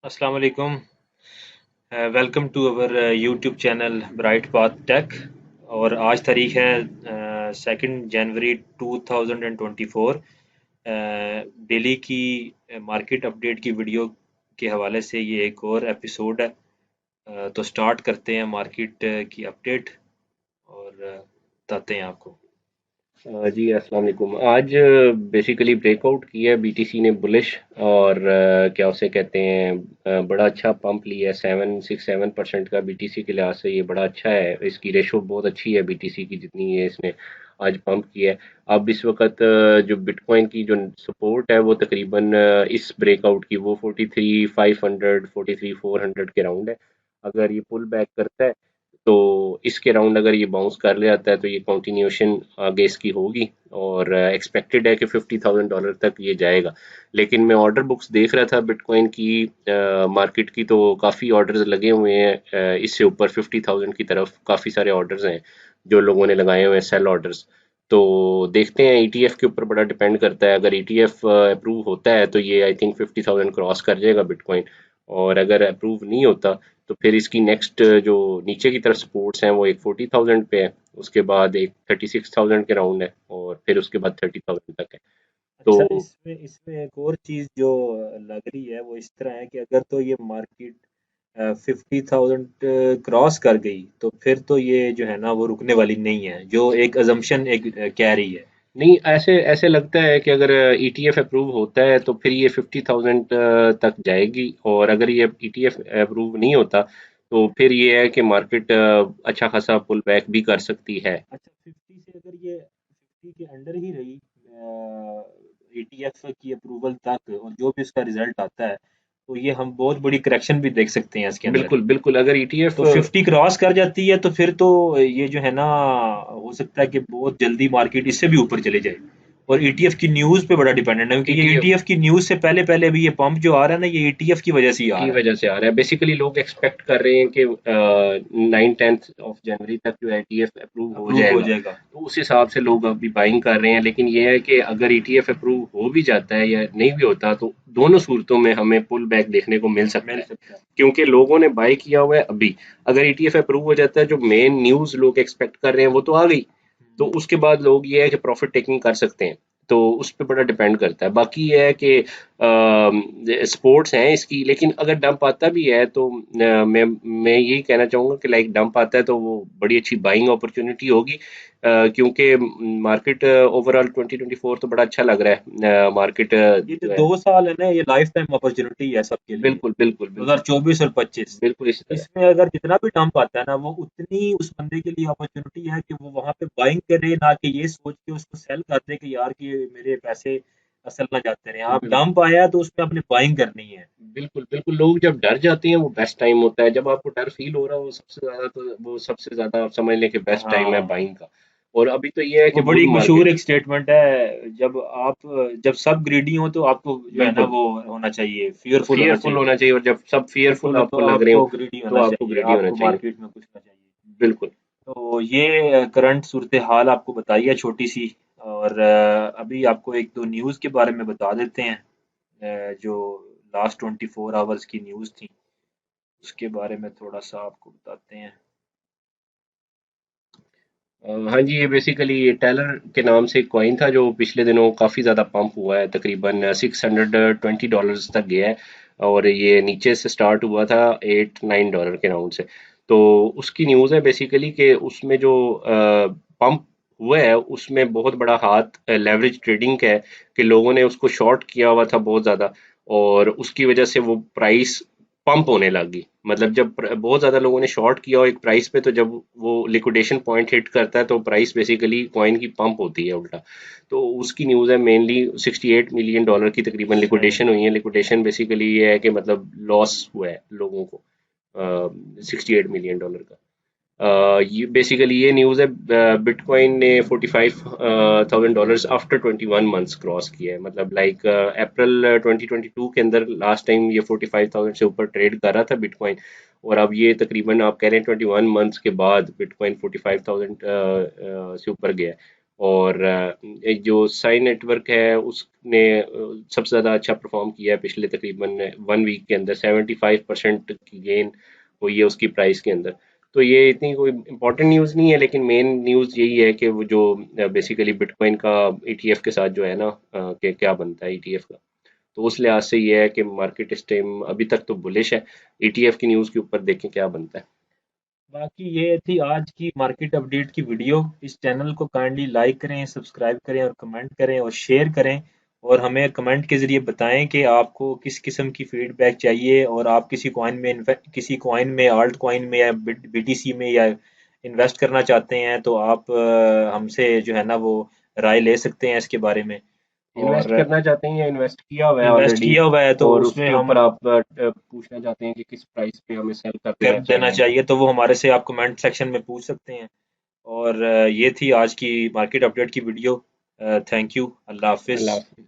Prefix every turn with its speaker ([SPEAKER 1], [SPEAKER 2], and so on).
[SPEAKER 1] अस्सलाम वालेकुम। Welcome to our YouTube channel Bright Path Tech. और आज तारीख है 2 जनवरी 2024। डेली की मार्केट अपडेट की वीडियो के हवाले से ये एक और एपिसोड है। तो स्टार्ट करते हैं मार्केट की अपडेट और बताते हैं आपको।
[SPEAKER 2] जी अस्सलाम वालेकुम। आज बेसिकली ब्रेकआउट किया है बीटीसी ने बुलिश और क्या उसे कहते हैं, बड़ा अच्छा पंप लिया है। 7.67% का बीटीसी के लिहाज से ये बड़ा अच्छा है। इसकी रेशो बहुत अच्छी है बीटीसी की, जितनी ये इसने आज पंप किया है। अब इस वक्त जो बिटकॉइन की जो सपोर्ट है वो तकरीबन इस ब्रेकआउट की वो 43,500 43,400 के राउंड है। अगर ये पुल बैक करता है तो इसके राउंड अगर ये बाउंस कर ले आता है तो ये कंटिन्यूशन आगे इसकी होगी और एक्सपेक्टेड है कि $50,000 तक ये जाएगा। लेकिन मैं ऑर्डर बुक्स देख रहा था बिटकॉइन की, मार्केट की, तो काफ़ी ऑर्डर्स लगे हुए हैं। इससे ऊपर 50,000 की तरफ काफ़ी सारे ऑर्डर्स हैं जो लोगों ने लगाए हुए हैं, सेल ऑर्डर्स। तो देखते हैं, ईटीएफ के ऊपर बड़ा डिपेंड करता है। अगर ईटीएफ अप्रूव होता है तो ये आई थिंक 50,000 क्रॉस कर जाएगा बिटकॉइन। और अगर अप्रूव नहीं होता तो फिर इसकी नेक्स्ट जो नीचे की तरफ सपोर्ट्स हैं वो एक 40,000 पे है, उसके बाद एक 36,000 के राउंड है और फिर उसके बाद 30,000 तक है। तो
[SPEAKER 1] अच्छा, इसमें इसमें एक और चीज़ जो लग रही है वो इस तरह है कि अगर तो ये मार्केट 50,000 क्रॉस कर गई तो फिर तो ये जो है ना वो रुकने वाली नहीं है, जो एक अजम्पशन एक कह रही है।
[SPEAKER 2] नहीं, ऐसे ऐसे लगता है कि अगर ईटीएफ अप्रूव होता है तो फिर ये 50,000 तक जाएगी, और अगर ये ईटीएफ अप्रूव नहीं होता तो फिर ये है कि मार्केट अच्छा खासा पुल बैक भी कर सकती है।
[SPEAKER 1] अच्छा, 50 से अगर ये 50 के अंडर ही रही ईटीएफ की अप्रूवल तक और जो भी उसका रिजल्ट आता है तो ये हम बहुत बड़ी करेक्शन भी देख सकते हैं इसके अंदर।
[SPEAKER 2] बिल्कुल बिल्कुल, अगर ईटीएफ
[SPEAKER 1] तो 50 क्रॉस कर जाती है तो फिर तो ये जो है ना हो सकता है कि बहुत जल्दी मार्केट इससे भी ऊपर चले जाए। और ईटीएफ की न्यूज़ पे बड़ा डिपेंडेंट है, क्योंकि ये
[SPEAKER 2] ईटीएफ
[SPEAKER 1] ईटीएफ की न्यूज़ से पहले पहले भी ये पंप जो आ रहा है ना ये ईटीएफ की वजह से ही आ
[SPEAKER 2] की
[SPEAKER 1] रहा है।
[SPEAKER 2] वजह से आ रहा है। बेसिकली लोग एक्सपेक्ट कर रहे हैं कि 9-10 ऑफ जनवरी तक जो ईटीएफ अप्रूव हो
[SPEAKER 1] अप्रूव हो
[SPEAKER 2] जाएगा,
[SPEAKER 1] जाएगा।
[SPEAKER 2] तो उस हिसाब से लोग अभी बाइंग कर रहे हैं। लेकिन ये है कि अगर ईटीएफ अप्रूव हो भी जाता है या नहीं भी होता तो दोनों सूरतों में हमें पुल बैक देखने को मिल सकता
[SPEAKER 1] मिल
[SPEAKER 2] है,
[SPEAKER 1] सकता है।
[SPEAKER 2] क्योंकि लोगों ने बाय किया हुआ है अभी। अगर ईटीएफ अप्रूव हो जाता है, जो मेन न्यूज लोग एक्सपेक्ट कर रहे हैं वो तो आ गई, तो
[SPEAKER 1] हम्म।
[SPEAKER 2] उसके बाद लोग ये है कि प्रॉफिट टेकिंग कर सकते हैं। तो उस पे बड़ा डिपेंड करता है। बाकी ये है कि स्पोर्ट्स हैं इसकी, लेकिन अगर डंप आता भी है तो मैं यही कहना चाहूंगा कि लाइक डंप आता है तो वो बड़ी अच्छी बाइंग अपॉर्चुनिटी होगी, क्योंकि मार्केट ओवरऑल 2024 तो बड़ा अच्छा लग रहा है। मार्केट
[SPEAKER 1] ये जो
[SPEAKER 2] जो है,
[SPEAKER 1] 2 साल है ना ये लाइफ टाइम अपॉर्चुनिटी है सबके लिए।
[SPEAKER 2] बिल्कुल बिल्कुल बिल्कुल
[SPEAKER 1] 2024 और 25,
[SPEAKER 2] बिल्कुल इसी तरह।
[SPEAKER 1] इसमें अगर जितना भी डंप आता है ना वो उतनी उस बंदे के लिए अपॉर्चुनिटी है कि वो वहां पे बाइंग करे, ना कि ये सोच के उसको सेल कर दे कि यार कि मेरे पैसे असल ना जाते रहे। आप
[SPEAKER 2] बिल्कुल
[SPEAKER 1] डंप आया है तो उसमें अपने बाइंग करनी है।
[SPEAKER 2] बिल्कुल बिल्कुल, लोग जब डर जाते हैं वो बेस्ट टाइम होता है। जब आपको डर फील हो रहा हो वो सबसे ज्यादा आप समझ लें कि बेस्ट टाइम है
[SPEAKER 1] हाँ,
[SPEAKER 2] बाइंग का। और अभी तो ये है
[SPEAKER 1] वो
[SPEAKER 2] कि
[SPEAKER 1] बड़ी
[SPEAKER 2] बुल
[SPEAKER 1] एक मशहूर
[SPEAKER 2] मार्केट।
[SPEAKER 1] एक स्टेटमेंट है, जब सब ग्रीडी हो तो आपको जो है ना
[SPEAKER 2] बिल्कुल,
[SPEAKER 1] वो होना चाहिए, फियरफुल होना
[SPEAKER 2] फ़ियरफुल
[SPEAKER 1] चाहिए।
[SPEAKER 2] होना चाहिए, और जब सब फ़ियरफुल
[SPEAKER 1] फियरफुल हो तो
[SPEAKER 2] आपको लग रहे
[SPEAKER 1] आपको
[SPEAKER 2] हो,
[SPEAKER 1] ग्रीडी
[SPEAKER 2] तो
[SPEAKER 1] होना
[SPEAKER 2] आपको
[SPEAKER 1] चाहिए,
[SPEAKER 2] ग्रेडी होना
[SPEAKER 1] आपको
[SPEAKER 2] चाहिए।
[SPEAKER 1] मार्केट में घुसना चाहिए।
[SPEAKER 2] बिल्कुल।
[SPEAKER 1] तो ये करंट सूरत हाल आपको बताई है छोटी सी। और अभी आपको एक दो न्यूज़ के बारे में बता देते हैं, जो लास्ट 24 आवर्स की न्यूज़ थी उसके बारे में थोड़ा सा आपको बताते हैं।
[SPEAKER 2] हाँ जी, ये बेसिकली ये टेलर के नाम से एक कॉइन था जो पिछले दिनों काफ़ी ज़्यादा पंप हुआ है, तकरीबन $620 तक गया है। और ये नीचे से स्टार्ट हुआ था $8-9 के राउंड से। तो उसकी न्यूज़ है बेसिकली कि उसमें जो पंप हुआ है उसमें बहुत बड़ा हाथ लेवरेज ट्रेडिंग का है, कि लोगों ने उसको शॉर्ट किया हुआ था बहुत ज़्यादा, और उसकी वजह से वो प्राइस पंप होने लगी। मतलब जब बहुत ज्यादा लोगों ने शॉर्ट किया हो एक प्राइस पे, तो जब वो लिक्विडेशन पॉइंट हिट करता है तो प्राइस बेसिकली कॉइन की पंप होती है उल्टा। तो उसकी न्यूज़ है मेनली। $68 मिलियन की तकरीबन
[SPEAKER 1] सही।
[SPEAKER 2] लिक्विडेशन हुई है। लिक्विडेशन बेसिकली ये है कि मतलब लॉस हुआ है लोगों को $68 मिलियन का। ये बेसिकली ये न्यूज़ है। बिटकॉइन ने $45,000 आफ्टर 21 मंथ्स क्रॉस किया है। मतलब लाइक अप्रैल 2022 के अंदर लास्ट टाइम ये 45,000 से ऊपर ट्रेड कर रहा था बिटकॉइन, और अब ये तकरीबन आप कह रहे हैं 21 मंथ्स के बाद बिटकॉइन 45,000 से ऊपर गया है। और एक जो साइन नेटवर्क है उसने सबसे ज़्यादा अच्छा परफॉर्म किया है पिछले तकरीबन 1 वीक के अंदर। 75% की गेन हुई है उसकी प्राइस के अंदर। तो ये इतनी कोई इम्पोर्टेंट न्यूज़ नहीं है, लेकिन मेन न्यूज़ यही है कि वो जो बेसिकली बिटकॉइन का ईटीएफ के साथ जो है ना, कि क्या बनता है ईटीएफ का। तो उस लिहाज से ये है कि मार्केट इस टाइम अभी तक तो बुलिश है। ईटीएफ की न्यूज़ के ऊपर देखें क्या बनता है।
[SPEAKER 1] बाकी ये थी आज की मार्केट अपडेट की वीडियो। इस चैनल को काइंडली लाइक करें, सब्सक्राइब करें और कमेंट करें और शेयर करें। और हमें कमेंट के ज़रिए बताएं कि आपको किस किस्म की फीडबैक चाहिए और आप किसी कॉइन में, आल्ट कॉइन में या बीटीसी में या इन्वेस्ट करना चाहते हैं, तो आप हमसे जो है ना वो राय ले सकते हैं इसके बारे में।
[SPEAKER 2] इन्वेस्ट
[SPEAKER 1] और
[SPEAKER 2] करना चाहते हैं या इन्वेस्ट किया हुआ है
[SPEAKER 1] इन्वेस्ट
[SPEAKER 2] ऑलरेडी,
[SPEAKER 1] किया हुआ है तो
[SPEAKER 2] और
[SPEAKER 1] उसमें
[SPEAKER 2] उसके ऊपर
[SPEAKER 1] हम
[SPEAKER 2] आप पूछना चाहते हैं कि किस प्राइस पे हमें सेल कर
[SPEAKER 1] कर
[SPEAKER 2] देना
[SPEAKER 1] देना
[SPEAKER 2] चाहिए।
[SPEAKER 1] चाहिए, तो वो हमारे से आप कमेंट सेक्शन में पूछ सकते हैं। और ये थी आज की मार्केट अपडेट की वीडियो। Thank you. अल्लाह हाफिज़।
[SPEAKER 2] अल्लाह हाफिज।